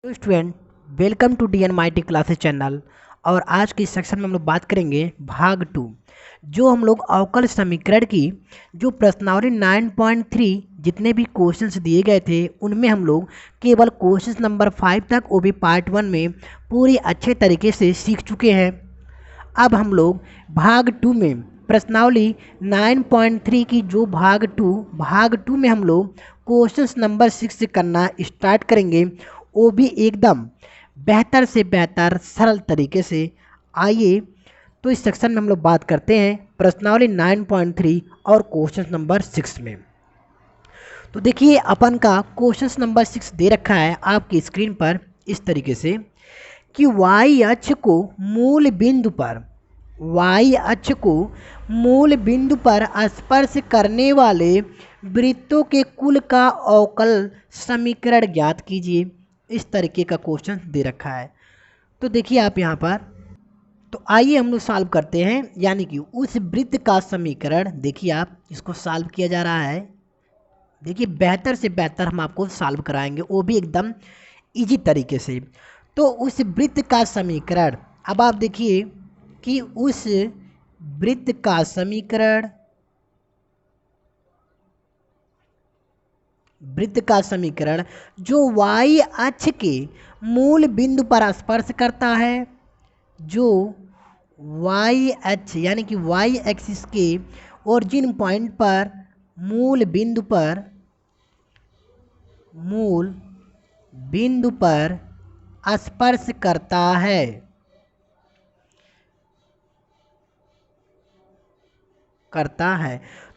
Hello student, welcome to D N my T classes channel. और आज की section में हम लोग बात करेंगे भाग 2। जो हम लोग अवकल समीकरण की जो प्रश्नावली 9.3 जितने भी क्वेश्चंस दिए गए थे उनमें हम लोग केवल क्वेश्चंस नंबर 5 तक वो भी पार्ट 1 में पूरी अच्छे तरीके से सीख चुके हैं। अब हम लोग भाग 2 में प्रश्नावली 9.3 की जो भाग 2 में हम लोग क्वेश्चंस नंबर 6 से करना स्टार्ट करेंगे, वो भी एकदम बेहतर से बेहतर सरल तरीके से। आइए तो इस सेक्शन में हम लोग बात करते हैं प्रश्नावली 9.3 और क्वेश्चन नंबर 6 में। तो देखिए अपन का क्वेश्चन नंबर 6 दे रखा है आपकी स्क्रीन पर इस तरीके से कि y अक्ष को मूल बिंदु पर स्पर्श करने वाले वृत्तों के कुल का अवकल समीकरण ज्ञात कीजिए। इस तरीके का क्वेश्चन दे रखा है। तो देखिए आप यहाँ पर, तो आइए हम लोग सॉल्व करते हैं। यानी कि उस वृत्त का समीकरण, देखिए आप इसको सॉल्व किया जा रहा है। देखिए बेहतर से बेहतर हम आपको सॉल्व कराएंगे, वो भी एकदम इजी तरीके से। तो उस वृत्त का समीकरण, अब आप देखिए कि उस वृत्त का समीकरण जो y अक्ष के मूल बिंदु पर स्पर्श करता है, जो y अक्ष यानी कि y एक्सिस के ओरिजिन पॉइंट पर मूल बिंदु पर स्पर्श करता है।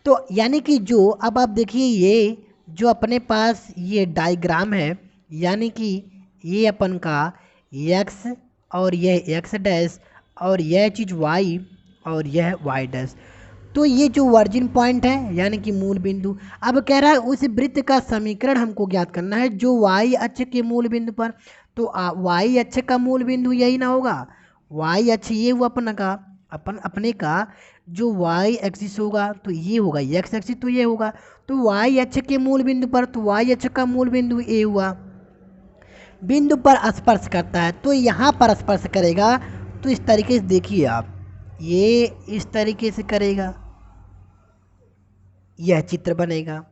तो यानी कि जो, अब आप देखिए ये जो अपने पास ये डायग्राम है, यानी कि ये अपन का x और यह x डैश और यह चीज़ y और यह y डैश। तो ये जो वर्जिन पॉइंट है यानी कि मूल बिंदु, अब कह रहा है उस वृत्त का समीकरण हमको ज्ञात करना है जो y अक्ष के मूल बिंदु पर। तो y अक्ष का मूल बिंदु यही ना होगा, y अक्ष ये हुआ अपने का जो y एक्सिस होगा तो ये होगा, x एक्सिस तो ये होगा। तो y अक्ष के मूल बिंदु पर, तो y अक्ष का मूल बिंदु a हुआ, बिंदु पर स्पर्श करता है तो यहाँ पर स्पर्श करेगा। तो इस तरीके से देखिए आप, ये इस तरीके से करेगा, यह चित्र बनेगा।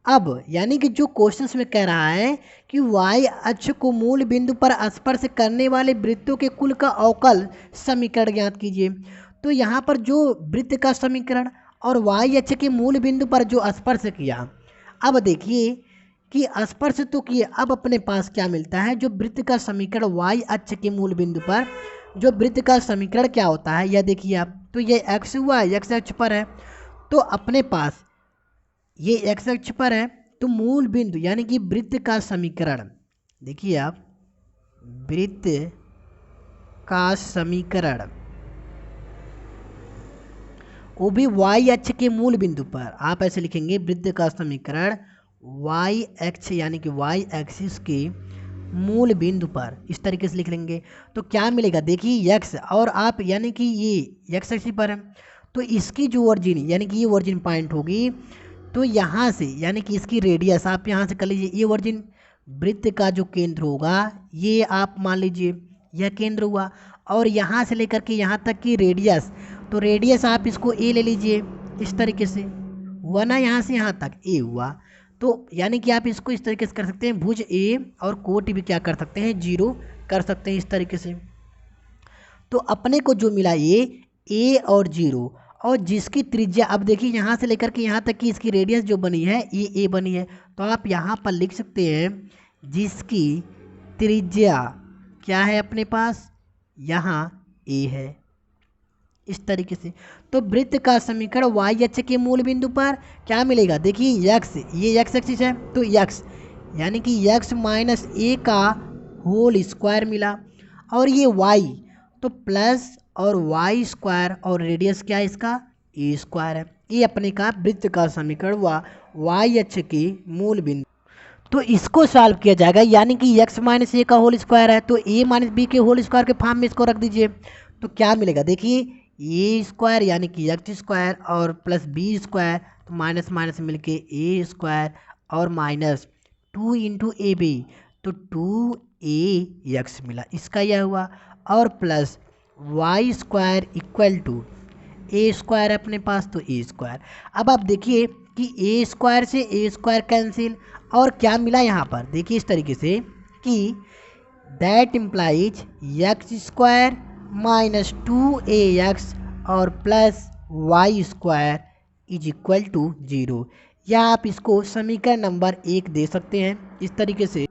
अब यानी कि जो क्वेश्चंस में कह रहा है कि y अक्ष को मूल बिंदु पर स्पर्श करने वाले वृत्तों के कुल का अवकल समीकरण ज्ञात कीजिए। तो यहाँ पर जो वृत्त का समीकरण और y अक्ष के मूल बिंदु पर जो स्पर्श किया, अब देखिए कि स्पर्श तो किए, अब अपने पास क्या मिलता है, जो वृत्त का समीकरण y अक्ष के मूल बिंदु पर, जो वृत्त का समीकरण क्या होता है यह देखिए आप। तो ये x हुआ, x अक्ष पर है, तो अपने पास ये x अक्ष पर है, तो मूल बिंदु यानी कि वृत्त का समीकरण, देखिए आप वृत्त का समीकरण वो भी y अक्ष के मूल बिंदु पर, आप ऐसे लिखेंगे वृत्त का समीकरण y अक्ष यानी कि y एक्सिस के मूल बिंदु पर, इस तरीके से लिख लेंगे। तो क्या मिलेगा, देखिए x और आप यानी कि ये x अक्ष पर है, तो इसकी जो ओरिजिन यानी कि ये ओरिजिन पॉइंट होगी, तो यहाँ से यानी कि इसकी रेडियस आप यहाँ से कर लीजिए, ये ओरिजिन वृत्त का जो केंद्र होगा ये आप मान लीजिए यह केंद्र हुआ, और यहाँ से लेकर के यहाँ तक की रेडियस, तो रेडियस आप इसको a ले लीजिए, इस तरीके से हुआ ना, यहाँ से यहाँ तक a हुआ। तो यानी कि आप इसको इस तरीके से कर सकते हैं, भुज a और कोट भी क्या कर सकते हैं, 0 कर सकते हैं इस तरीके से। तो अपने को जो मिला ये a और 0, और जिसकी त्रिज्या, अब देखिए यहाँ से लेकर के यहाँ तक की इसकी रेडियस जो बनी है ये a बनी है, तो आप यहाँ पर लिख सकते हैं जिसकी त्रिज्या क्या है अपने पास, यहाँ a है, इस तरीके से। तो वृत्त का समीकरण y अक्ष के मूल बिंदु पर क्या मिलेगा, देखिए x, ये x एक्सिस है तो x यानी कि x माइनस a का होल स्क्वायर मिला, और ये y तो प्लस और y स्क्वायर, और रेडियस क्या है इसका, a स्क्वायर है। ये अपने का वृत्त का समीकरण हुआ y अक्ष के मूल बिंदु। तो इसको सॉल्व किया जाएगा, यानी कि x माइनस ए का होल स्क्वायर है तो a माइनस बी के होल स्क्वायर के फॉर्म में इसको रख दीजिए। तो क्या मिलेगा, देखिए ए स्क्वायर यानी कि x स्क्वायर और प्लस बी स्क्वायर, तो माइनस माइनस मिलके ए स्क्वायर और माइनस 2 इंटू ए बी, तो 2ax मिला, इसका यह हुआ, और plus Y square equal to A square अपने पास, तो ए स्क्वायर। अब आप देखिए कि ए स्क्वायर से ए स्क्वायर कैंसिल, और क्या मिला यहाँ पर, देखिए इस तरीके से कि that implies X square minus 2ax और plus Y square is equal to 0, या आप इसको समीकरण नंबर 1 दे सकते हैं इस तरीके से।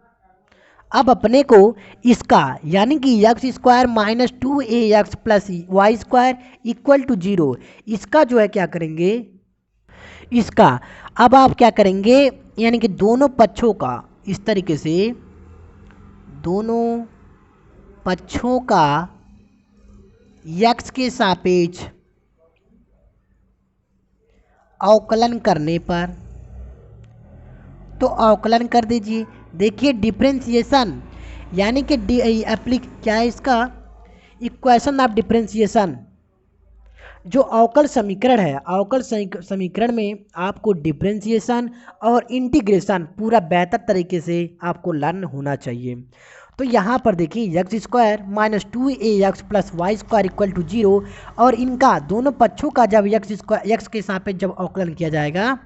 अब अपने को इसका यानी कि X square minus 2ax plus Y square equal to 0, इसका जो है क्या करेंगे, इसका अब आप क्या करेंगे, यानी कि दोनों पक्षों का इस तरीके से, दोनों पक्षों का x के सापेक्ष अवकलन करने पर, तो अवकलन कर दीजिए। देखिए डिफरेंशिएशन यानी कि क्या है इसका, इक्वेशन ऑफ डिफरेंशिएशन, जो अवकल समीकरण है, अवकल समीकरण में आपको डिफरेंशिएशन और इंटीग्रेशन पूरा बेहतर तरीके से आपको लर्न होना चाहिए। तो यहाँ पर देखिए X square minus 2ax plus Y square equal to 0, और इनका दोनों पक्षों का जब एक्स के सापेक्ष जब अवकलन किया जाएगा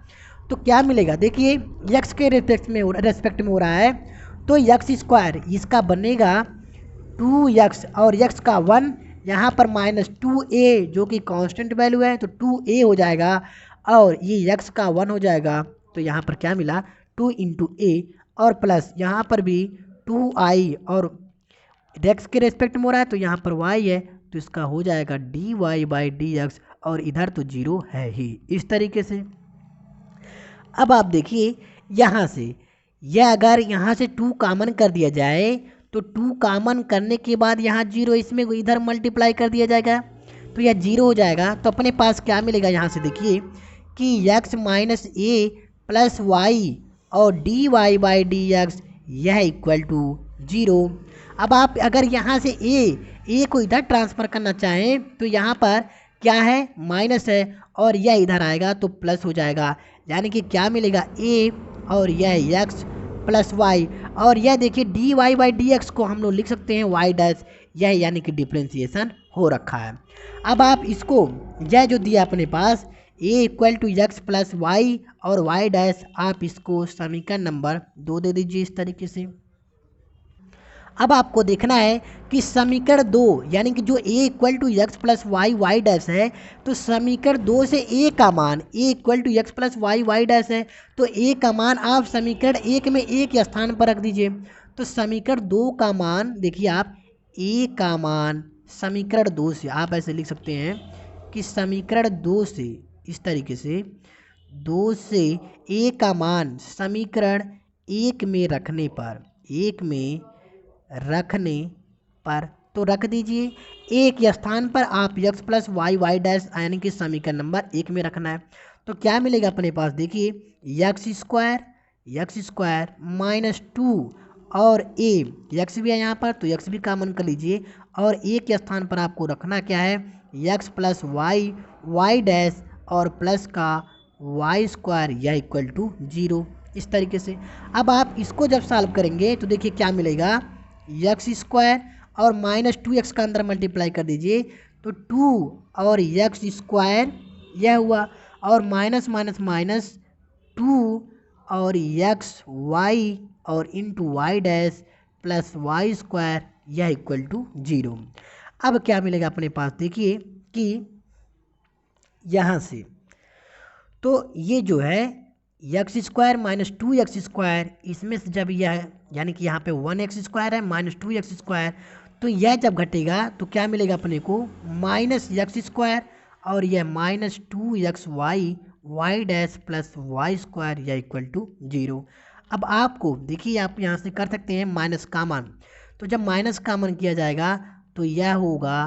तो क्या मिलेगा, देखिए एक्स के रेस्पेक्ट में हो रहा है, तो एक्स स्क्वायर इसका बनेगा 2x और x का 1, यहाँ पर माइनस 2a जो कि कांस्टेंट वैल्यू है, तो 2a हो जाएगा, और ये x का 1 हो जाएगा, तो यहाँ पर क्या मिला 2 इंटू ए, और प्लस यहाँ पर भी 2i, और x के रेस्पेक्ट में हो रहा है तो यहाँ पर y है, तो इसका हो जाएगा dy/dx, और इधर तो 0 है ही, इस तरीके से। अब आप देखिए यहाँ से यह अगर यहाँ से 2 कॉमन कर दिया जाए, तो 2 कॉमन करने के बाद यहाँ 0 इसमें इधर मल्टीप्लाई कर दिया जाएगा, तो यह 0 हो जाएगा। तो अपने पास क्या मिलेगा, यहाँ से देखिए कि x माइनस ए प्लस वाई और dy/dx यह इक्वल टू 0। अब आप अगर यहाँ से ए को इधर ट्रांसफ़र करना चाहें तो यहाँ पर क्या है, माइनस है, और यह इधर आएगा तो प्लस हो जाएगा, यानी कि क्या मिलेगा a, और यह x प्लस वाई, और यह देखिए dy/dx को हम लोग लिख सकते हैं y डैश, यह यानी कि डिफ्रेंसिएशन हो रखा है। अब आप इसको यह जो दिया अपने पास a equal to X plus Y और y डैश, आप इसको समीकरण नंबर 2 दे दीजिए इस तरीके से। अब आपको देखना है कि समीकरण 2 यानी कि जो a equal to X plus Y dash है, तो समीकरण 2 से a का मान a equal to X plus Y dash है, तो a का मान आप समीकरण 1 में a के स्थान पर रख दीजिए। तो समीकरण 2 का मान देखिए आप a का मान समीकरण 2 से आप ऐसे लिख सकते हैं कि समीकरण 2 से इस तरीके से 2 से a का मान समीकरण 1 में रखने पर, 1 में रखने पर तो रख दीजिए, ए के स्थान पर आप एक्स प्लस वाई डैश यानी कि समीकरण नंबर 1 में रखना है। तो क्या मिलेगा अपने पास, देखिए एक्स स्क्वायर माइनस 2 और ए, एक्स भी है यहाँ पर तो एक्स भी कॉमन कर लीजिए, और ए के स्थान पर आपको रखना क्या है, एक्स प्लस वाई डैश और प्लस का वाई स्क्वायर या इक्वल टू 0, इस तरीके से। अब आप इसको जब सॉल्व करेंगे तो देखिए क्या मिलेगा, एक्स स्क्वायर और माइनस 2x का अंदर मल्टीप्लाई कर दीजिए, तो 2 और एक्स स्क्वायर यह हुआ, और माइनस माइनस माइनस 2 और एक्स वाई और into Y dash plus Y square यह इक्वल टू 0। अब क्या मिलेगा अपने पास, देखिए कि यहाँ से तो ये जो है X square minus 2x square, इसमें से जब यह यानी कि यहाँ पे 1x स्क्वायर है माइनस 2x स्क्वायर, तो यह जब घटेगा तो क्या मिलेगा अपने को, माइनस एक्स स्क्वायर और यह minus 2x Y dash plus Y square या इक्वल टू 0। अब आपको देखिए आप यहाँ से कर सकते हैं माइनस कॉमन, तो जब माइनस कॉमन किया जाएगा तो यह होगा,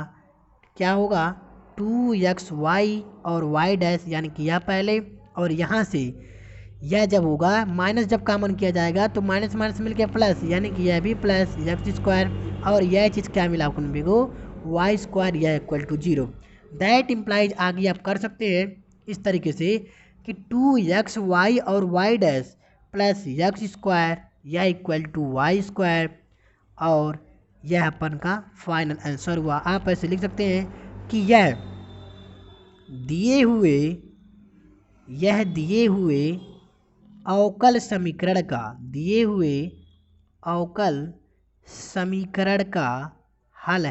क्या होगा 2x वाई और वाई डैश यानी कि यह पहले, और यहाँ से यह जब होगा माइनस जब कॉमन किया जाएगा तो माइनस माइनस मिल गया प्लस, यानी कि यह भी प्लस एक्स स्क्वायर, और यह चीज़ क्या मिला आपको को वाई स्क्वायर या इक्वल टू 0। दैट इम्प्लाइज आगे आप कर सकते हैं इस तरीके से कि 2x वाई और Y dash plus X square यह इक्वल टू वाई स्क्वायर, और यह अपन का फाइनल आंसर हुआ। आप ऐसे लिख सकते हैं कि यह दिए हुए अवकल समीकरण का हल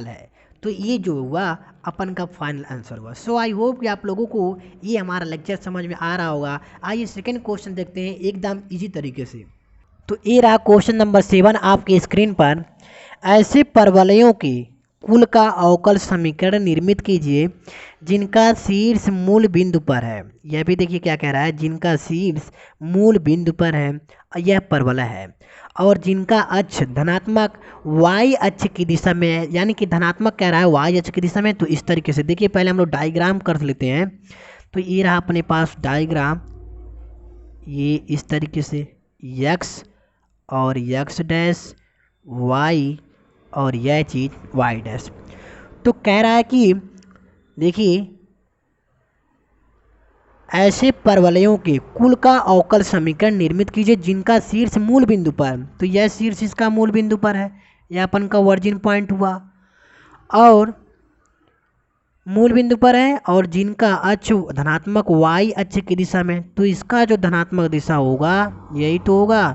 है। तो ये जो हुआ अपन का फाइनल आंसर हुआ। सो आई होप कि आप लोगों को ये हमारा लेक्चर समझ में आ रहा होगा। आइए सेकंड क्वेश्चन देखते हैं एकदम इजी तरीके से। तो ये रहा क्वेश्चन नंबर 7 आपके स्क्रीन पर। ऐसे परवलयों के कुल का अवकल समीकरण निर्मित कीजिए जिनका शीर्ष मूल बिंदु पर है। यह भी देखिए क्या कह रहा है, जिनका शीर्ष मूल बिंदु पर है, यह परवलय है, और जिनका अक्ष धनात्मक y अक्ष की दिशा में है, यानी कि धनात्मक कह रहा है y अक्ष की दिशा में। तो इस तरीके से देखिए, पहले हम लोग डायग्राम कर लेते हैं। तो ये रहा अपने पास डायग्राम, ये इस तरीके से x और x डैश, y और यह चीज़ y डैश। तो कह रहा है कि देखिए, ऐसे परवलयों के कुल का अवकल समीकरण निर्मित कीजिए जिनका शीर्ष मूल बिंदु पर। तो यह शीर्ष इसका मूल बिंदु पर है, यह अपन का वर्जिन पॉइंट हुआ, और मूल बिंदु पर है, और जिनका अक्ष धनात्मक y अक्ष की दिशा में। तो इसका जो धनात्मक दिशा होगा यही तो होगा।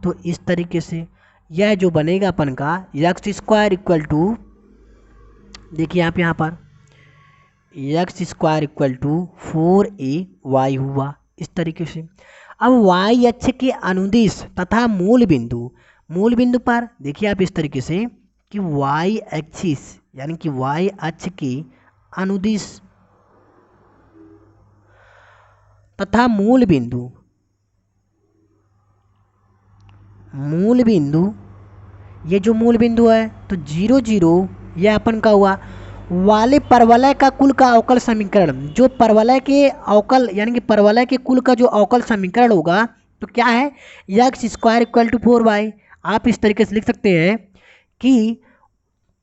तो इस तरीके से यह जो बनेगा अपन का एक्स स्क्वायर इक्वल टू, देखिए आप यहाँ पर x square equal to 4ay हुआ इस तरीके से। अब y अक्ष के अनुदिश तथा मूल बिंदु पर देखिए आप इस तरीके से कि y एक्सिस यानी कि y अक्ष के अनुदिश तथा मूल बिंदु, ये जो मूल बिंदु है तो 0 0 यह अपन का हुआ वाले परवलय का कुल का अवकल समीकरण। जो परवलय के अवकल यानी कि परवलय के कुल का जो अवकल समीकरण होगा तो क्या है, X square equal to 4y। आप इस तरीके से लिख सकते हैं कि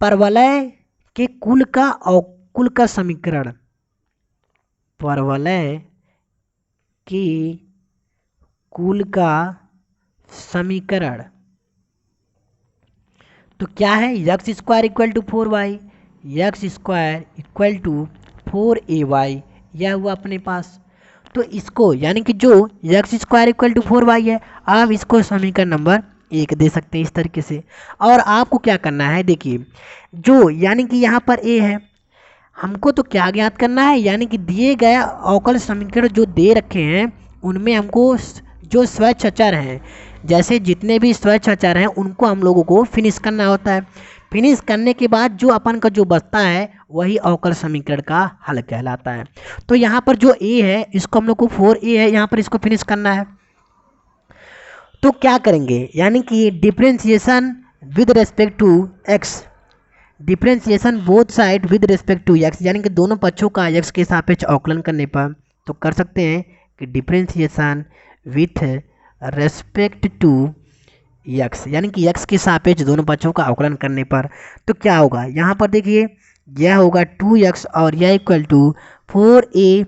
परवलय के कुल का समीकरण, परवलय के कुल का समीकरण तो क्या है, X square equal to 4y, X square equal to 4ay, यह हुआ अपने पास। तो इसको यानी कि जो x square equal to 4y है, आप इसको समीकरण नंबर 1 दे सकते हैं इस तरीके से। और आपको क्या करना है, देखिए जो यानी कि यहाँ पर a है, हमको तो क्या ज्ञात करना है, यानी कि दिए गए अवकल समीकरण जो दे रखे हैं उनमें हमको जो स्वच्छ अचर हैं, जैसे जितने भी स्वच्छ अचर हैं उनको हम लोगों को फिनिश करना होता है। फिनिश करने के बाद जो अपन का जो बचता है वही अवकल समीकरण का हल कहलाता है। तो यहाँ पर जो a है इसको हम लोग को 4a है, यहाँ पर इसको फिनिश करना है। तो क्या करेंगे, यानी कि differentiation with respect to x, differentiation both side with respect to x, यानी कि दोनों पक्षों का x के सापेक्ष अवकलन करने पर तो कर सकते हैं कि differentiation with respect to x, यानी कि x के सापेक्ष दोनों पक्षों का अवकलन करने पर तो क्या होगा, यहाँ पर देखिए यह होगा 2x और यह इक्वल टू 4ay,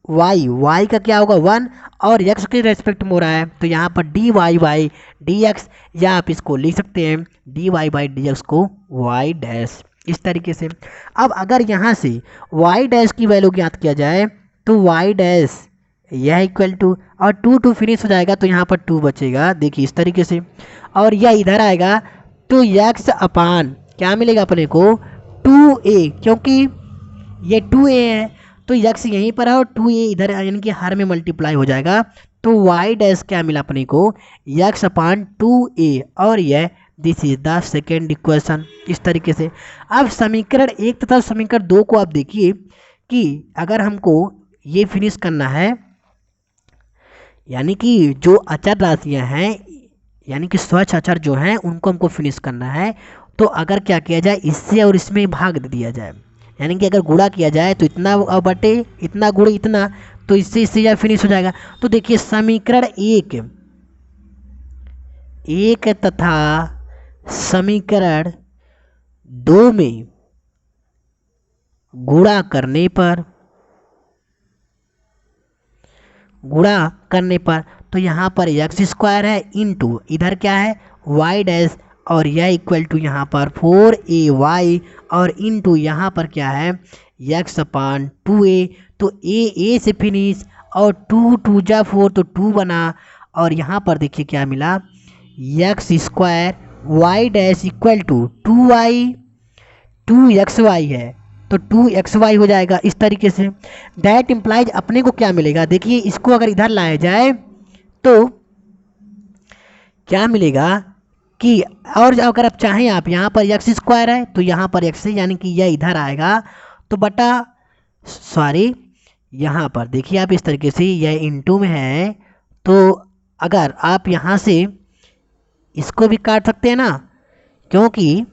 y का क्या होगा 1 और x के रेस्पेक्ट में हो रहा है तो यहाँ पर dy बाई dx, या आप इसको लिख सकते हैं dy बाई dx को y डैश इस तरीके से। अब अगर यहाँ से y डैश की वैल्यू ज्ञात किया जाए तो y डैश यह इक्वल टू और 2 फिनिश हो जाएगा तो यहाँ पर 2 बचेगा, देखिए इस तरीके से। और यह इधर आएगा तो x अपान क्या मिलेगा अपने को 2a, क्योंकि ये 2a है तो x यहीं पर है और 2a इधर यानी कि हर में मल्टीप्लाई हो जाएगा। तो y डैश क्या मिला अपने को x अपान 2a, और यह this is the second equation इस तरीके से। अब समीकरण 1 तथा समीकरण 2 को आप देखिए कि अगर हमको ये फिनिश करना है, यानी कि जो अचर राशियां हैं यानी कि स्वच्छ अचर जो हैं उनको हमको फिनिश करना है, तो अगर क्या किया जाए इससे और इसमें भाग दे दिया जाए, यानी कि अगर गुणा किया जाए तो इतना बटे इतना गुणे इतना, तो इससे यह फिनिश हो जाएगा। तो देखिए समीकरण 1 तथा समीकरण 2 में गुणा करने पर गुणा करने पर, तो यहाँ पर एक्स स्क्वायर है इंटू इधर क्या है वाई डैश, और यह इक्वल टू यहाँ पर 4ay और इंटू यहाँ पर क्या है एक्स अपान 2a। तो ए से फिनिश और 2 2 जा 4 तो 2 बना, और यहाँ पर देखिए क्या मिला X square Y dash equal to 2x y है, तो 2xy हो जाएगा इस तरीके से। दैट इम्प्लाइज अपने को क्या मिलेगा, देखिए इसको अगर इधर लाया जाए तो क्या मिलेगा कि, और अगर आप चाहें आप यहाँ पर एक्स स्क्वायर है तो यहाँ पर एक्स है, यानी कि यह इधर आएगा तो बटा, सॉरी यहाँ पर देखिए आप इस तरीके से यह इनटू में है, तो अगर आप यहाँ से इसको भी काट सकते हैं ना, क्योंकि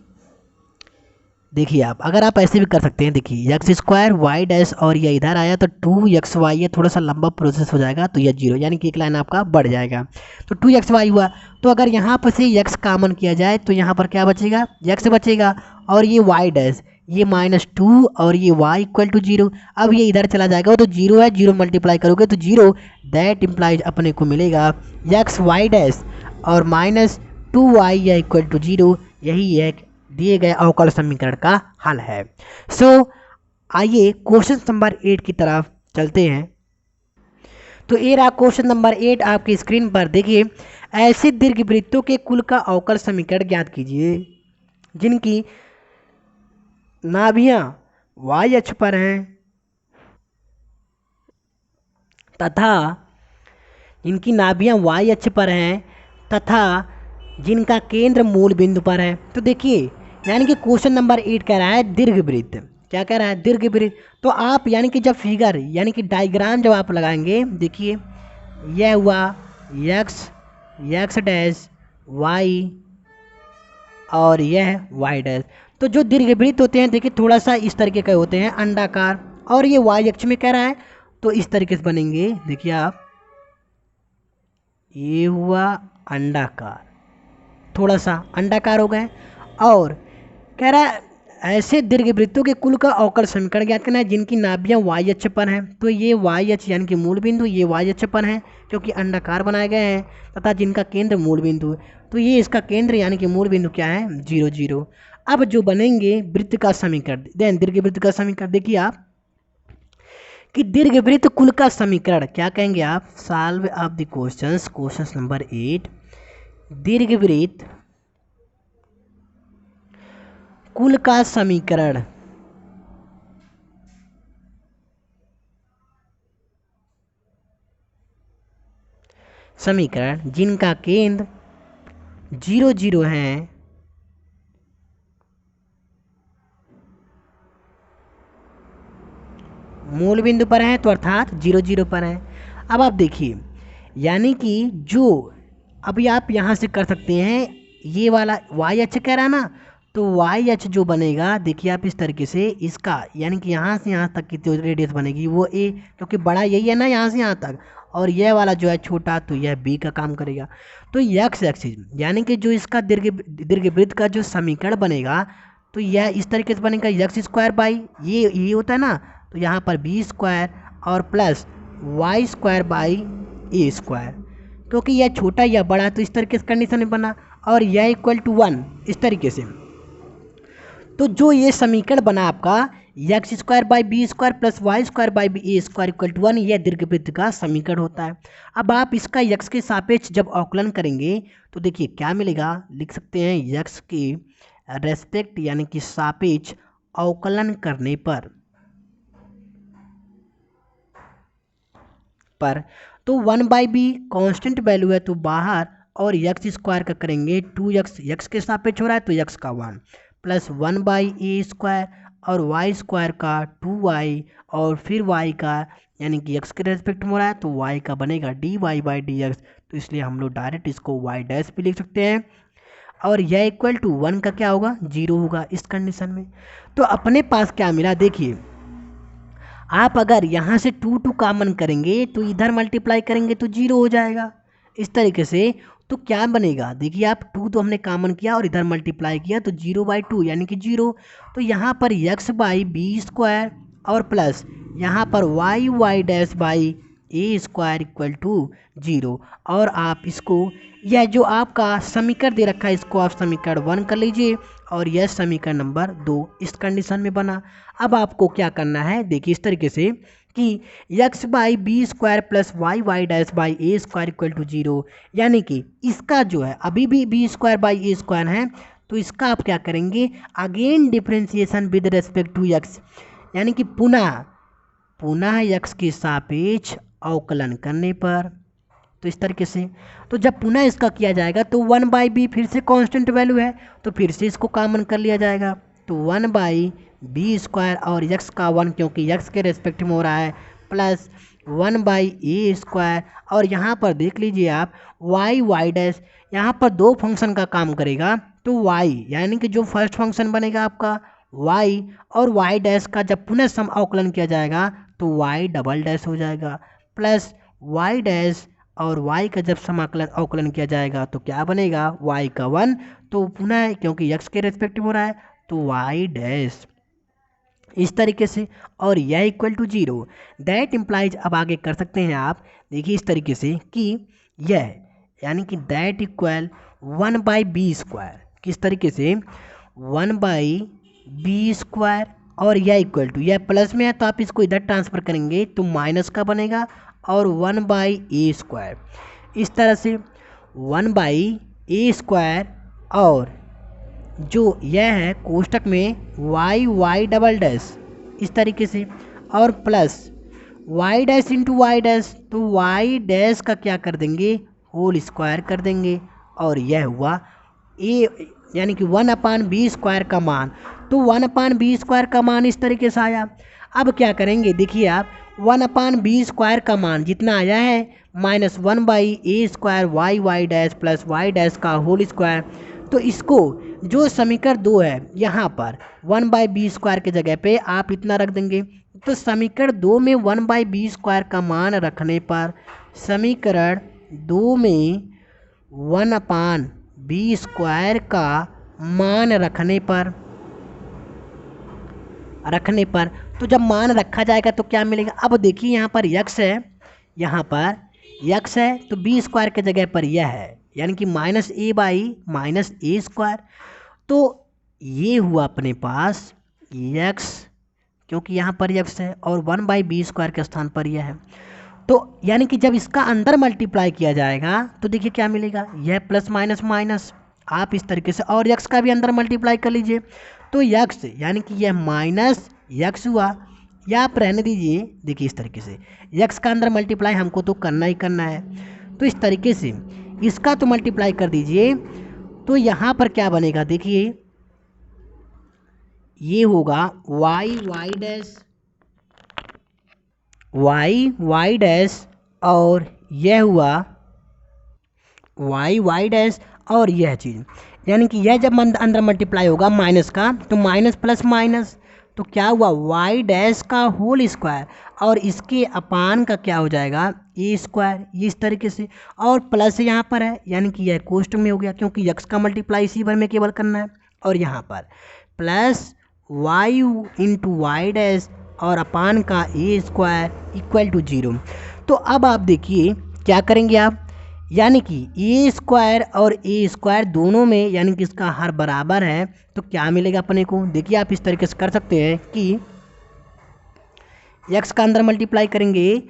देखिए आप अगर आप ऐसे भी कर सकते हैं, देखिए एक्स स्क्वायर वाई डैश और ये इधर आया तो 2xy, ये थोड़ा सा लंबा प्रोसेस हो जाएगा तो ये जीरो, यानी कि एक लाइन आपका बढ़ जाएगा, तो 2xy हुआ। तो अगर यहाँ पर से x कॉमन किया जाए तो यहाँ पर क्या बचेगा x बचेगा, और ये वाई डैश ये -2 और ये y इक्वल टू 0। अब ये इधर चला जाएगा, वो तो जीरो है, जीरो मल्टीप्लाई करोगे तो जीरो, दैट इम्प्लाइज अपने को मिलेगा एक्स वाई डैश और -2y इक्वल टू 0। यही एक दिए गए अवकल समीकरण का हल है। सो आइए क्वेश्चन नंबर 8 की तरफ चलते हैं। तो ये रहा क्वेश्चन नंबर 8 आपकी स्क्रीन पर देखिए, ऐसे दीर्घवृत्तों के कुल का अवकल समीकरण ज्ञात कीजिए जिनकी नाभियां y अक्ष पर हैं तथा जिनकी नाभियां y अक्ष पर हैं तथा जिनका केंद्र मूल बिंदु पर है। तो देखिए यानी कि क्वेश्चन नंबर 8 कह रहा है दीर्घवृत्त, क्या कह रहा है दीर्घवृत्त। तो आप यानी कि जब फिगर यानी कि डायग्राम जब आप लगाएंगे, देखिए यह हुआ एक्स डैश वाई और यह वाई डैश। तो जो दीर्घवृत्त होते हैं देखिए थोड़ा सा इस तरीके के होते हैं अंडाकार, और ये वाई अक्ष में कह रहा है तो इस तरीके से बनेंगे। देखिए आप ये हुआ अंडाकार, थोड़ा सा अंडाकार हो गए, और कह रहा है ऐसे दीर्घवृत्तों के कुल का अवकल समीकरण ज्ञात करना है जिनकी नाभियां y अक्ष पर हैं। तो ये y अक्ष यानी कि मूल बिंदु ये y अक्ष पर है क्योंकि अंडाकार बनाए गए हैं, तथा जिनका केंद्र मूल बिंदु है, तो ये इसका केंद्र यानी कि मूल बिंदु क्या है 0 0। अब जो बनेंगे वृत्त का समीकरण, देन दीर्घवृत्त का समीकरण देखिए आप कि दीर्घवृत्त कुल का समीकरण क्या कहेंगे आप, solve of the question number 8। दीर्घवृत्त कुल का समीकरण जिनका केंद्र 0 0 है मूल बिंदु पर है, तो अर्थात 0 0 पर है। अब आप देखिए यानी कि जो अभी आप यहाँ से कर सकते हैं, ये वाला y अक्ष कह रहा है ना, तो y अक्ष जो बनेगा देखिए आप इस तरीके से इसका यानी कि यहाँ से यहाँ तक की जो रेडियस बनेगी वो a, क्योंकि बड़ा यही है ना यहाँ से यहाँ तक, और यह वाला जो है छोटा तो यह b का काम करेगा। तो x एक्सिस यानी कि जो इसका दीर्घवृत्त का जो समीकरण बनेगा तो यह इस तरीके से बनेगा एक्स स्क्वायर बाई ये होता है ना, तो यहाँ पर बी स्क्वायर और plus Y square by A square, क्योंकि यह छोटा या बड़ा तो इस तरीके से कंडीशन में बना, और यह इक्वल टू 1 इस तरीके से। तो जो ये समीकरण बना आपका X square by B square plus Y square by B A square equal to 1, यह दीर्घवृत्त का समीकरण होता है। अब आप इसका यक्स के सापेक्ष जब अवकलन करेंगे तो देखिए क्या मिलेगा, लिख सकते हैं यक्स के रेस्पेक्ट यानी कि सापेक्ष अवकलन करने पर तो 1/b कांस्टेंट वैल्यू है तो बाहर, और एक्स स्क्वायर का करेंगे 2x, एक्स के सापेक्ष हो रहा है तो एक्स का 1 प्लस 1/a स्क्वायर और वाई स्क्वायर का 2y और फिर y का यानी कि x के रेस्पेक्ट में हो रहा है तो y का बनेगा dy/dx, तो इसलिए हम लोग डायरेक्ट इसको y डैश भी लिख सकते हैं, और यह इक्वल टू 1 का क्या होगा 0 होगा इस कंडीशन में। तो अपने पास क्या मिला, देखिए आप अगर यहाँ से 2 2 कॉमन करेंगे तो इधर मल्टीप्लाई करेंगे तो 0 हो जाएगा इस तरीके से। तो क्या बनेगा, देखिए आप 2 तो हमने कॉमन किया और इधर मल्टीप्लाई किया तो 0/2 यानी कि 0। तो यहाँ पर x बाई बी स्क्वायर और प्लस यहाँ पर y dash by A square equal to 0। और आप इसको, यह जो आपका समीकरण दे रखा है इसको आप समीकरण 1 कर लीजिए और यह समीकरण नंबर 2 इस कंडीशन में बना। अब आपको क्या करना है, देखिए इस तरीके से कि X by B square plus Y dash by A square equal to 0, यानी कि इसका जो है अभी भी B square by A square है, तो इसका आप क्या करेंगे, again differentiation with respect to X, यानी कि पुनः यक्स के सापेक्ष अवकलन करने पर। तो इस तरीके से, तो जब पुनः इसका किया जाएगा तो 1/b फिर से कांस्टेंट वैल्यू है तो फिर से इसको कॉमन कर लिया जाएगा, तो 1/b स्क्वायर और यक्स का 1 क्योंकि यक्स के रेस्पेक्ट में हो रहा है, प्लस 1/a स्क्वायर। और यहाँ पर देख लीजिए आप वाई डैश, यहाँ पर दो फंक्शन का काम करेगा, तो y यानी कि जो फर्स्ट फंक्शन बनेगा आपका y और y डैश का जब पुनः सम अवकलन किया जाएगा तो y डबल डैश हो जाएगा, प्लस y डैश और y का जब समाकलन अवकलन किया जाएगा तो क्या बनेगा, y का 1, तो पुनः क्योंकि x के रेस्पेक्टिव हो रहा है तो y डैश इस तरीके से, और यह इक्वल टू 0। दैट इम्प्लाइज, अब आगे कर सकते हैं आप, देखिए इस तरीके से कि यह यानी कि दैट इक्वल 1/b स्क्वायर, किस तरीके से 1/b स्क्वायर, और यह इक्वल टू, यह प्लस में है तो आप इसको इधर ट्रांसफर करेंगे तो माइनस का बनेगा, और 1/a स्क्वायर, इस तरह से 1/a स्क्वायर, और जो यह है कोष्टक में y डबल डैश इस तरीके से, और plus y dash into Y dash, तो y डैश का क्या कर देंगे, होल स्क्वायर कर देंगे, और यह हुआ a यानी कि 1/b स्क्वायर का मान। तो 1/b स्क्वायर का मान इस तरीके से आया। अब क्या करेंगे, देखिए आप 1/b स्क्वायर का मान जितना आया है minus 1/a square Y dash plus Y dash का होल स्क्वायर, तो इसको जो समीकरण 2 है यहाँ पर 1/b स्क्वायर के जगह पे आप इतना रख देंगे, तो समीकरण 2 में 1/b स्क्वायर का मान रखने पर, समीकरण 2 में 1/b स्क्वायर का मान रखने पर तो जब मान रखा जाएगा तो क्या मिलेगा, अब देखिए यहाँ पर यक्स है, यहाँ पर यक्स है तो बी स्क्वायर के जगह पर यह है, यानी कि -a/-a स्क्वायर, तो ये हुआ अपने पास यक्स, क्योंकि यहाँ पर यक्स है, और 1/b स्क्वायर के स्थान पर यह है, तो यानी कि जब इसका अंदर मल्टीप्लाई किया जाएगा तो देखिए क्या मिलेगा, यह प्लस माइनस माइनस, आप इस तरीके से, और यक्स का भी अंदर मल्टीप्लाई कर लीजिए, तो यक्स यानी कि यह माइनस यक्स हुआ, या आप रहने दीजिए, देखिए इस तरीके से यक्स का अंदर मल्टीप्लाई हमको तो करना ही करना है, तो इस तरीके से इसका तो मल्टीप्लाई कर दीजिए, तो यहाँ पर क्या बनेगा, देखिए ये होगा वाई डैश, और यह हुआ वाई डैश, और यह चीज़ यानी कि यह जब अंदर मल्टीप्लाई होगा माइनस का तो माइनस प्लस माइनस, तो क्या हुआ वाई डैश का होल स्क्वायर, और इसके अपान का क्या हो जाएगा ए स्क्वायर, ये इस तरीके से, और प्लस यहाँ पर है यानी कि यह कोष्ट में हो गया क्योंकि यक्स का मल्टीप्लाई इसी भर में केवल करना है, और यहाँ पर plus Y into Y dash और अपान का ए स्क्वायर इक्वल टू 0। तो अब आप देखिए क्या करेंगे आप, यानी कि ए स्क्वायर और ए स्क्वायर दोनों में यानी कि इसका हर बराबर है, तो क्या मिलेगा अपने को, देखिए आप इस तरीके से कर सकते हैं कि यक्स का अंदर मल्टीप्लाई करेंगे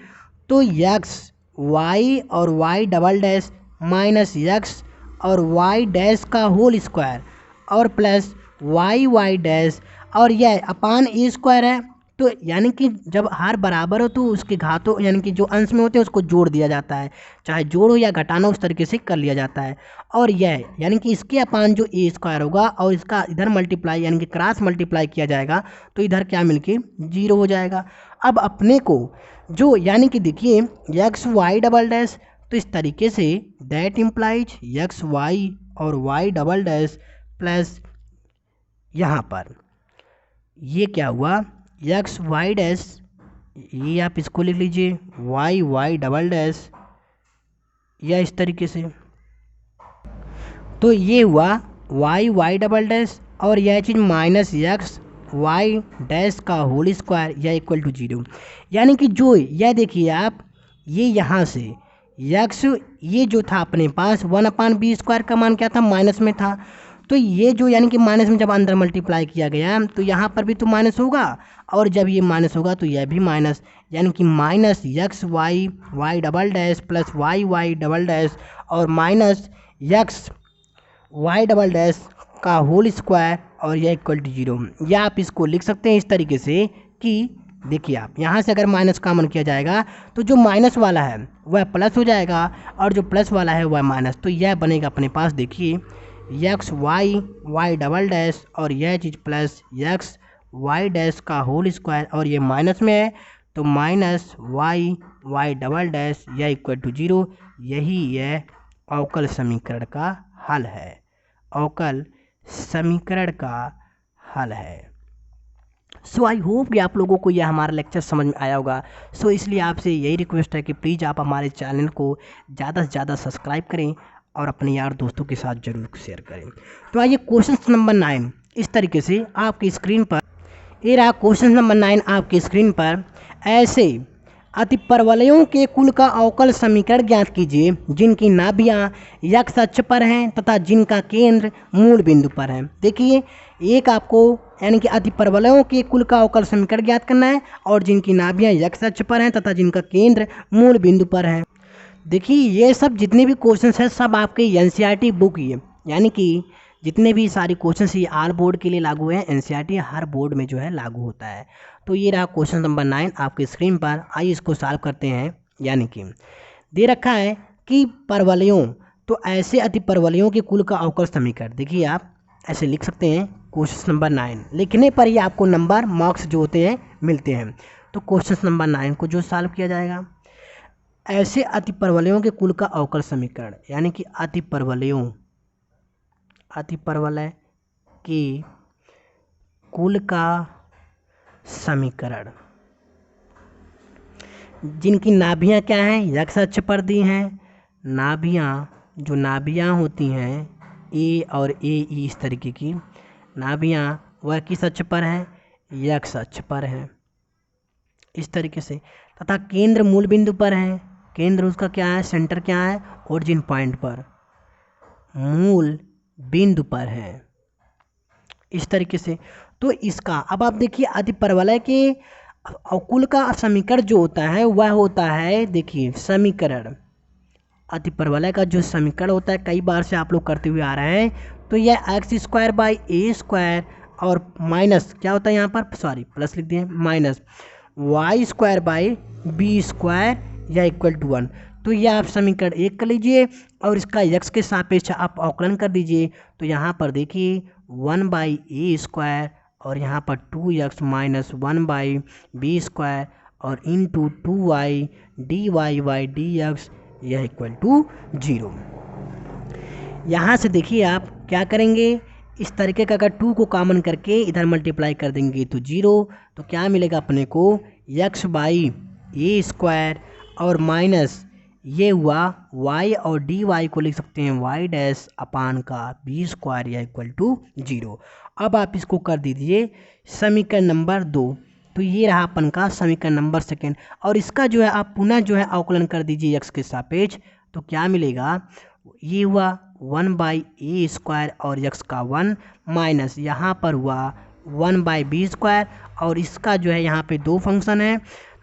तो यक्स वाई और Y double dash minus X और वाई डैश का होल स्क्वायर, और प्लस वाई डैश, और यह अपान ए स्क्वायर है, तो यानी कि जब हार बराबर हो तो उसके घातों यानी कि जो अंश में होते हैं उसको जोड़ दिया जाता है, चाहे जोड़ हो या घटाना उस तरीके से कर लिया जाता है, और यह यानी कि इसके अपान जो ए स्क्वायर होगा और इसका इधर मल्टीप्लाई यानी कि क्रॉस मल्टीप्लाई किया जाएगा तो इधर क्या मिलके 0 हो जाएगा। अब अपने को जो यानी कि देखिए एक्स वाई डबल डैश, तो इस तरीके से दैट इम्प्लाइज एक्स वाई और वाई डबल डैश प्लस यहाँ पर ये क्या हुआ एक्स वाई डैश, ये आप इसको लिख लीजिए वाई डबल डैश, या इस तरीके से, तो ये हुआ वाई डबल डैश, और यह चीज़ माइनस एक्स वाई डैश का होल स्क्वायर या इक्वल टू 0, यानी कि जो यह देखिए आप ये यहाँ से यक्स ये जो था अपने पास 1/b² का मान क्या था, माइनस में था। तो ये जो यानी कि माइनस में जब अंदर मल्टीप्लाई किया गया तो यहाँ पर भी तो माइनस होगा, और जब ये माइनस होगा तो यह भी माइनस, यानी कि minus x Y Y double dash plus y Y double dash और minus x y double dash का होल स्क्वायर और यह इक्वल टू 0। या आप इसको लिख सकते हैं इस तरीके से कि देखिए आप यहाँ से अगर माइनस कॉमन किया जाएगा तो जो माइनस वाला है वह प्लस हो जाएगा और जो प्लस वाला है वह माइनस। तो यह बनेगा अपने पास देखिए X Y Y double dash और यह चीज़ प्लस यक्स वाई डैश का होल स्क्वायर और ये माइनस में है तो minus Y Y double dash यह इक्वल टू 0। यही यह अवकल समीकरण का हल है, अवकल समीकरण का हल है। सो आई होप कि आप लोगों को यह हमारा लेक्चर समझ में आया होगा। सो इसलिए आपसे यही रिक्वेस्ट है कि प्लीज़ आप हमारे चैनल को ज़्यादा से ज़्यादा सब्सक्राइब करें और अपने यार दोस्तों के साथ ज़रूर शेयर करें। तो आइए क्वेश्चन नंबर 9 इस तरीके से आपकी स्क्रीन पर, ये रहा क्वेश्चन नंबर 9 आपकी स्क्रीन पर। ऐसे अतिपरवलयों के कुल का अवकल समीकरण ज्ञात कीजिए जिनकी नाभियाँ यक्ष अक्ष पर हैं तथा जिनका केंद्र मूल बिंदु पर है। देखिए एक आपको यानी कि अतिपरवलयों के कुल का अवकल समीकरण ज्ञात करना है और जिनकी नाभियाँ यक्ष अक्ष पर हैं तथा जिनका केंद्र मूल बिंदु पर है। देखिए ये सब जितने भी क्वेश्चन हैं सब आपके एनसीईआरटी बुक ही है, यानी कि जितने भी सारे क्वेश्चन ये आल बोर्ड के लिए लागू है, एनसीईआरटी हर बोर्ड में जो है लागू होता है। तो ये रहा क्वेश्चन नंबर 9 आपकी स्क्रीन पर। आइए इसको सॉल्व करते हैं। यानी कि दे रखा है कि परवलयों, तो ऐसे अति परवलयों के कुल का अवकल समीकरण, देखिए आप ऐसे लिख सकते हैं क्वेश्चन नंबर 9 लिखने पर ही आपको नंबर मार्क्स जो होते हैं मिलते हैं। तो क्वेश्चन नंबर 9 को जो सॉल्व किया जाएगा, ऐसे अति परवलयों के कुल का अवकल समीकरण, यानी कि अति परवलय के कुल का समीकरण जिनकी नाभियाँ क्या हैं, यक्ष अक्ष पर दी हैं। जो नाभियाँ होती हैं ए और ए ई इस तरीके की नाभियाँ वह किस अक्ष पर हैं, यक्ष अक्ष पर हैं इस तरीके से, तथा केंद्र मूल बिंदु पर है। केंद्र उसका क्या है, सेंटर क्या है, ओरिजिन पॉइंट पर, मूल बिंदु पर है इस तरीके से। तो इसका अब आप देखिए अतिपरवलय के कुल का समीकरण जो होता है वह होता है, देखिए समीकरण अतिपरवलय का जो समीकरण होता है कई बार से आप लोग करते हुए आ रहे हैं, तो यह x² और माइनस क्या होता है यहाँ पर, सॉरी प्लस लिख दिए, माइनस y² या इक्वल टू 1। तो यह आप समीकरण 1 कर लीजिए और इसका x के सापेक्ष आप अवकलन कर दीजिए। तो यहाँ पर देखिए 1/a² और यहाँ पर 2x माइनस 1/b² और इंटू 2y dy/dx यह इक्वल टू 0। यहाँ से देखिए आप क्या करेंगे, इस तरीके का अगर 2 को कॉमन करके इधर मल्टीप्लाई कर देंगे तो 0, तो क्या मिलेगा अपने को x/a² और माइनस ये हुआ y और dy को लिख सकते हैं y' या इक्वल टू 0। अब आप इसको कर दीजिए समीकरण नंबर 2। तो ये रहा अपन का समीकरण नंबर 2 और इसका जो है आप पुनः जो है अवकलन कर दीजिए x के सापेक्ष। तो क्या मिलेगा, ये हुआ 1/a² और x का 1 माइनस यहाँ पर हुआ 1/b² और इसका जो है यहाँ पे 2 फंक्शन है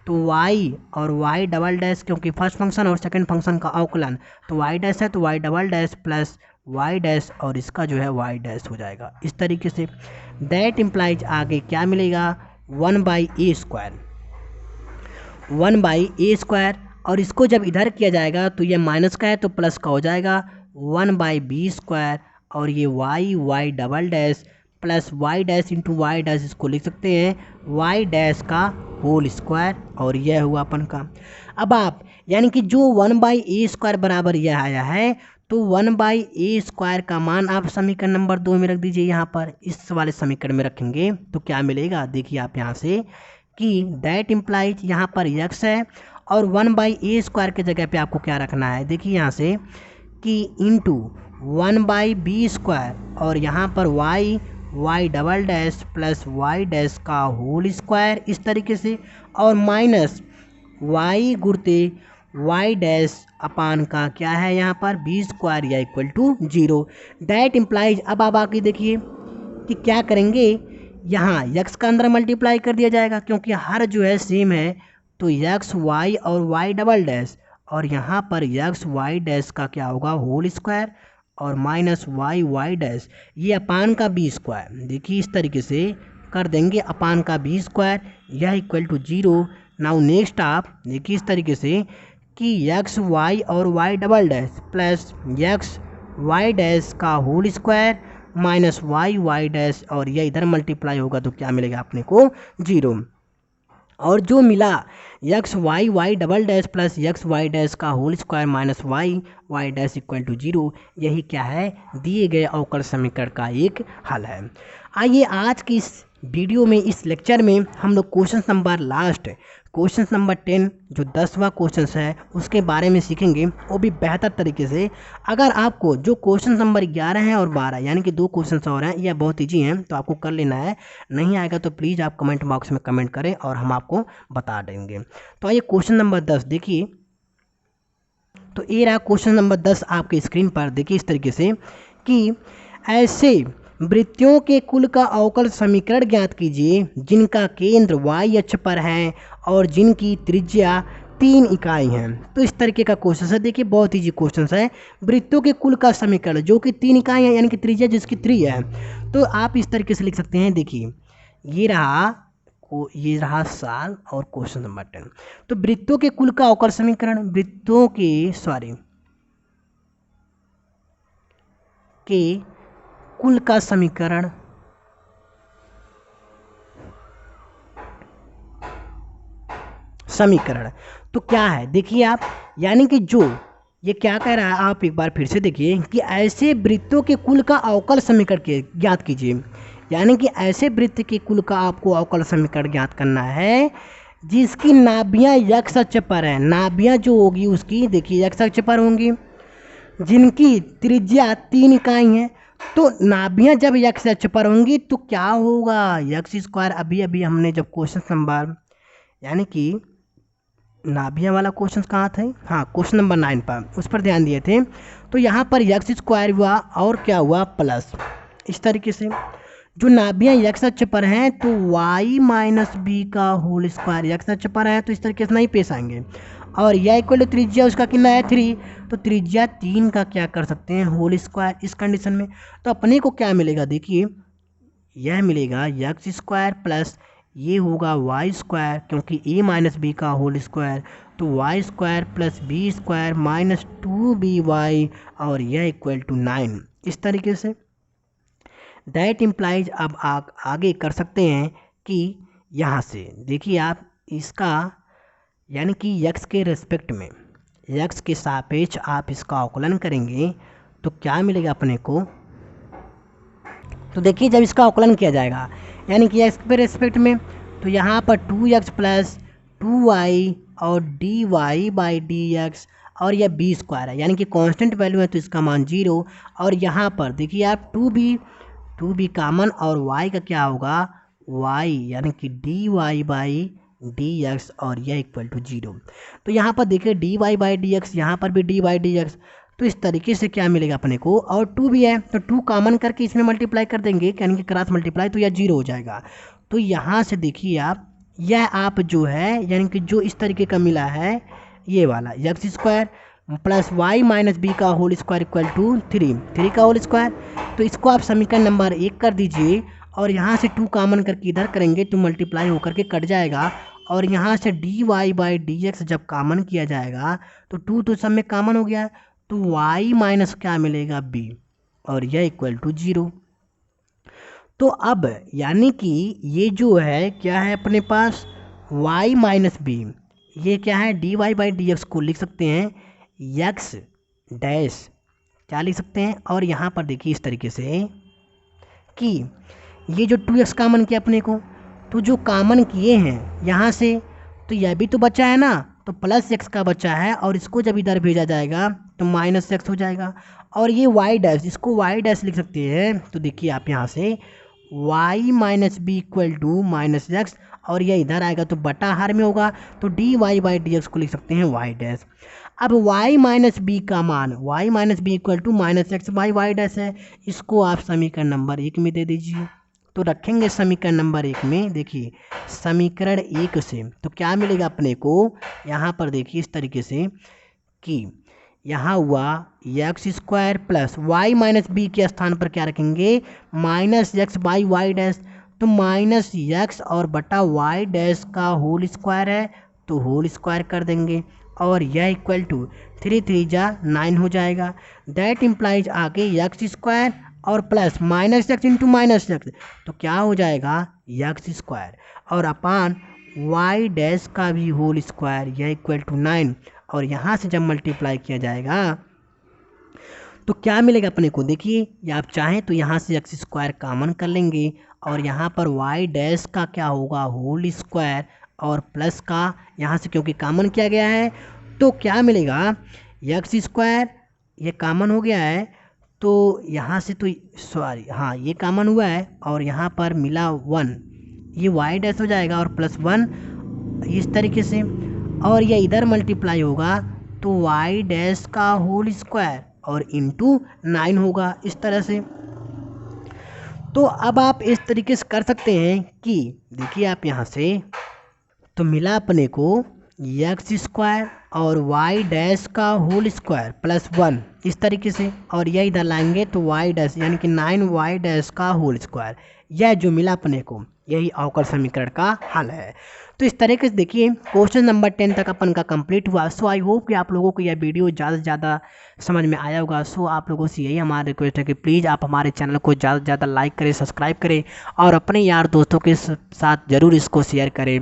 तो y और y' क्योंकि फर्स्ट फंक्शन और सेकंड फंक्शन का अवकलन, तो y' है तो y' प्लस y' और इसका जो है y' हो जाएगा इस तरीके से। दैट इम्प्लाइज आगे क्या मिलेगा 1/a² और इसको जब इधर किया जाएगा तो ये माइनस का है तो प्लस का हो जाएगा 1/b² और ये y plus y' into y' इसको लिख सकते हैं y' का होल स्क्वायर और यह हुआ अपन का। अब आप यानी कि जो 1/a² बराबर यह आया है तो 1/a² का मान आप समीकरण नंबर 2 में रख दीजिए। यहाँ पर इस वाले समीकरण में रखेंगे तो क्या मिलेगा, देखिए आप यहाँ से कि दैट इम्प्लाइज यहाँ पर x है और 1/a² के जगह पे आपको क्या रखना है, देखिए यहाँ से कि इंटू 1/b² और यहाँ पर y प्लस y' का होल स्क्वायर इस तरीके से और माइनस y गुणते वाई डैश अपान का क्या है यहाँ पर बी स्क्वायर या इक्वल टू 0। दैट इम्प्लाइज, अब आप आके देखिए कि क्या करेंगे, यहाँ यक्स का अंदर मल्टीप्लाई कर दिया जाएगा क्योंकि हर जो है सेम है, तो यक्स वाई और वाई डबल डैश, और यहाँ पर यक्स वाई डैश का क्या होगा होल स्क्वायर और माइनस वाई वाई डैश, ये अपान का बी स्क्वायर, देखिए इस तरीके से कर देंगे अपान का बी स्क्वायर यह इक्वल टू 0। नाउ नेक्स्ट आप देखिए इस तरीके से कि यक्स वाई और Y double dash plus x Y dash का whole square minus Y y dash, और यह इधर मल्टीप्लाई होगा तो क्या मिलेगा अपने को 0। और जो मिला x Y Y double dash plus x Y dash का whole square minus Y y dash equal to 0, यही क्या है दिए गए अवकल समीकरण का एक हल है। आइए आज की इस वीडियो में, इस लेक्चर में हम लोग question number last, question number 10 जो 10वां क्वेश्चन है उसके बारे में सीखेंगे, वो भी बेहतर तरीके से। अगर आपको जो क्वेश्चन नंबर 11 है और 12 यानी कि 2 क्वेश्चन और हैं, यह बहुत ईजी हैं तो आपको कर लेना है, नहीं आएगा तो प्लीज़ आप कमेंट बॉक्स में कमेंट करें और हम आपको बता देंगे। तो आइए क्वेश्चन नंबर 10 देखिए। तो ये रहा क्वेश्चन नंबर 10 आपके स्क्रीन पर, देखिए इस तरीके से कि ऐसे वृत्तियों के कुल का अवकल समीकरण ज्ञात कीजिए जिनका केंद्र y अक्ष पर है और जिनकी त्रिज्या 3 इकाई है। तो इस तरीके का क्वेश्चन है, देखिए बहुत ईजी क्वेश्चन है। वृत्तों के कुल का समीकरण जो कि 3 इकाई है यानी कि त्रिज्या जिसकी 3 है, तो आप इस तरीके से लिख सकते हैं। देखिए ये रहा साल और क्वेश्चन नंबर 10। तो वृत्तों के कुल का अवकल समीकरण, वृत्तों के कुल का समीकरण तो क्या है, देखिए आप, यानी कि जो ये क्या कह रहा है आप एक बार फिर से देखिए कि ऐसे वृत्तों के कुल का अवकल समीकरण के ज्ञात कीजिए, यानी कि ऐसे वृत्त के कुल का आपको अवकल समीकरण ज्ञात करना है जिसकी नाभियां यक्ष अक्ष पर है। नाभियां जो होगी उसकी देखिए यक्ष अक्ष पर होंगी, जिनकी त्रिज्या 3 इकाई है। तो नाभियां जब यक्ष अक्ष पर होंगी तो क्या होगा यक्स स्क्वायर, अभी अभी हमने जब क्वेश्चन नंबर यानी कि नाभियां वाला क्वेश्चन कहाँ थे, हाँ क्वेश्चन नंबर 9 पर, उस पर ध्यान दिए थे। तो यहाँ पर यक्स स्क्वायर हुआ और क्या हुआ प्लस, इस तरीके से जो नाभियां यक्ष अक्ष पर हैं तो y माइनस बी का होल स्क्वायर यक्ष अक्ष पर है तो इस तरीके से नहीं पेश आएंगे, और यह इक्वल टू त्रिज्या उसका कितना है 3, तो त्रिज्या 3 का क्या कर सकते हैं होल स्क्वायर इस कंडीशन में। तो अपने को क्या मिलेगा, देखिए यह मिलेगा यक्स स्क्वायर प्लस ये होगा वाई स्क्वायर क्योंकि a माइनस बी का होल स्क्वायर, तो Y square plus B square minus 2by और यह इक्वल टू 9 इस तरीके से। दैट इम्प्लाइज, अब आप आगे कर सकते हैं कि यहाँ से देखिए आप इसका यानी कि यक्स के रेस्पेक्ट में, यक्स के सापेक्ष आप इसका अवकलन करेंगे तो क्या मिलेगा अपने को। तो देखिए जब इसका अवकलन किया जाएगा यानी कि यक्स के रेस्पेक्ट में, तो यहाँ पर 2x प्लस 2y और dy बाई dx और यह बी स्क्वायर है यानी कि कांस्टेंट वैल्यू है तो इसका मान 0, और यहाँ पर देखिए आप 2b कामन और y का क्या होगा y यानी कि dy बाई dx और यह इक्वल टू 0। तो यहाँ पर देखिए dy बाई dx, यहाँ पर भी dy बाई dx, तो इस तरीके से क्या मिलेगा अपने को, और 2 भी है तो 2 कॉमन करके इसमें मल्टीप्लाई कर देंगे यानी कि क्रॉस मल्टीप्लाई, तो यह 0 हो जाएगा। तो यहाँ से देखिए आप यह आप जो है यानी कि जो इस तरीके का मिला है ये वाला x square plus y minus B का होल स्क्वायर इक्वल टू 3 का होल स्क्वायर, तो इसको आप समीकरण नंबर 1 कर दीजिए और यहाँ से 2 कॉमन करके इधर करेंगे तो मल्टीप्लाई होकर के कट जाएगा, और यहाँ से dy बाई dx जब कॉमन किया जाएगा तो 2 तो सब में कॉमन हो गया, तो y माइनस क्या मिलेगा b और यह इक्वल टू 0। तो अब यानी कि ये जो है क्या है अपने पास y माइनस बी, ये क्या है dy बाई dx को लिख सकते हैं x डैश, क्या लिख सकते हैं, और यहाँ पर देखिए इस तरीके से कि ये जो 2x कॉमन किया अपने को, तो जो कॉमन किए हैं यहाँ से तो यह भी तो बचा है ना, तो प्लस x का बचा है और इसको जब इधर भेजा जाएगा तो माइनस x हो जाएगा, और ये y डैश, इसको y डैश लिख सकते हैं। तो देखिए आप यहाँ से y minus b equal to minus x, और यह इधर आएगा तो बटा हर में होगा, तो dy बाई डी एक्स को लिख सकते हैं y डैश। अब y माइनस बी का मान y minus b equal to minus x by y dash है, इसको आप समीकरण नंबर 1 में दे दीजिए। तो रखेंगे समीकरण नंबर 1 में, देखिए समीकरण 1 से तो क्या मिलेगा अपने को, यहाँ पर देखिए इस तरीके से कि यहाँ हुआ x square plus y minus b के स्थान पर क्या रखेंगे, minus x by y dash, तो माइनस एक्स और बटा वाई डैश का होल स्क्वायर है तो होल स्क्वायर कर देंगे, और यह इक्वल टू 3 3 जा 9 हो जाएगा। दैट इम्प्लाइज आगे एक्स स्क्वायर और plus minus x into minus x, तो क्या हो जाएगा एक्स स्क्वायर और अपान वाई डैश का भी होल स्क्वायर, यह इक्वल टू 9, और यहाँ से जब मल्टीप्लाई किया जाएगा तो क्या मिलेगा अपने को, देखिए या आप चाहें तो यहाँ से एक्स स्क्वायर कॉमन कर लेंगे और यहाँ पर वाई डैश का क्या होगा होल स्क्वायर और प्लस का यहाँ से क्योंकि कॉमन किया गया है तो क्या मिलेगा एक्स स्क्वायर, ये कॉमन हो गया है तो यहाँ से तो सॉरी हाँ ये कॉमन हुआ है और यहाँ पर मिला 1, ये वाई डैश हो जाएगा और प्लस 1 इस तरीके से, और ये इधर मल्टीप्लाई होगा तो वाई डैश का होल स्क्वायर और इंटू 9 होगा इस तरह से। तो अब आप इस तरीके से कर सकते हैं कि देखिए आप यहाँ से तो मिला अपने को एक्स स्क्वायर और वाई डैश का होल स्क्वायर प्लस 1 इस तरीके से, और यह इधर लाएंगे तो वाई डैश यानी कि 9 वाई डैश का होल स्क्वायर, यह जो मिला अपने को यही अवकल समीकरण का हल है। तो इस तरीके से देखिए क्वेश्चन नंबर 10 तक अपन का कंप्लीट हुआ। सो आई होप कि आप लोगों को यह वीडियो ज़्यादा से ज़्यादा समझ में आया होगा। सो आप लोगों से यही हमारा रिक्वेस्ट है कि प्लीज़ आप हमारे चैनल को ज़्यादा से ज़्यादा लाइक करें, सब्सक्राइब करें और अपने यार दोस्तों के साथ ज़रूर इसको शेयर करें।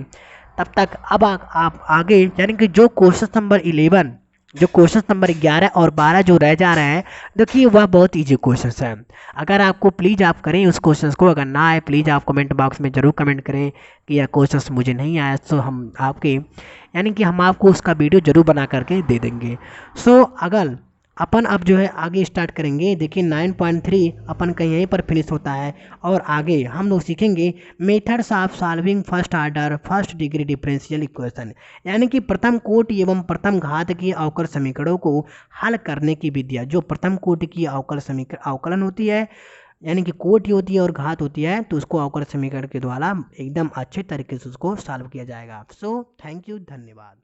तब तक अब आप आगे यानी कि जो क्वेश्चन नंबर 11 जो क्वेश्चन नंबर 11 और 12 जो रह जा रहे हैं देखिए वह बहुत इजी क्वेश्चन है। अगर आपको प्लीज़ आप करें उस क्वेश्चन को, अगर ना आए प्लीज़ आप कमेंट बॉक्स में ज़रूर कमेंट करें कि यह क्वेश्चन मुझे नहीं आया, तो हम आपके यानी कि हम आपको उसका वीडियो ज़रूर बना करके दे देंगे। सो अगर अपन अब जो है आगे स्टार्ट करेंगे, देखिए 9.3 अपन का यहीं पर फिनिश होता है और आगे हम लोग सीखेंगे methods of solving first order first degree differential equation, यानी कि प्रथम कोटि एवं प्रथम घात की अवकल समीकरणों को हल करने की विधियाँ। जो प्रथम कोटि की अवकलन होती है यानी कि कोटि होती है और घात होती है तो उसको अवकल समीकरण के द्वारा एकदम अच्छे तरीके से उसको सॉल्व किया जाएगा। सो थैंक यू, धन्यवाद।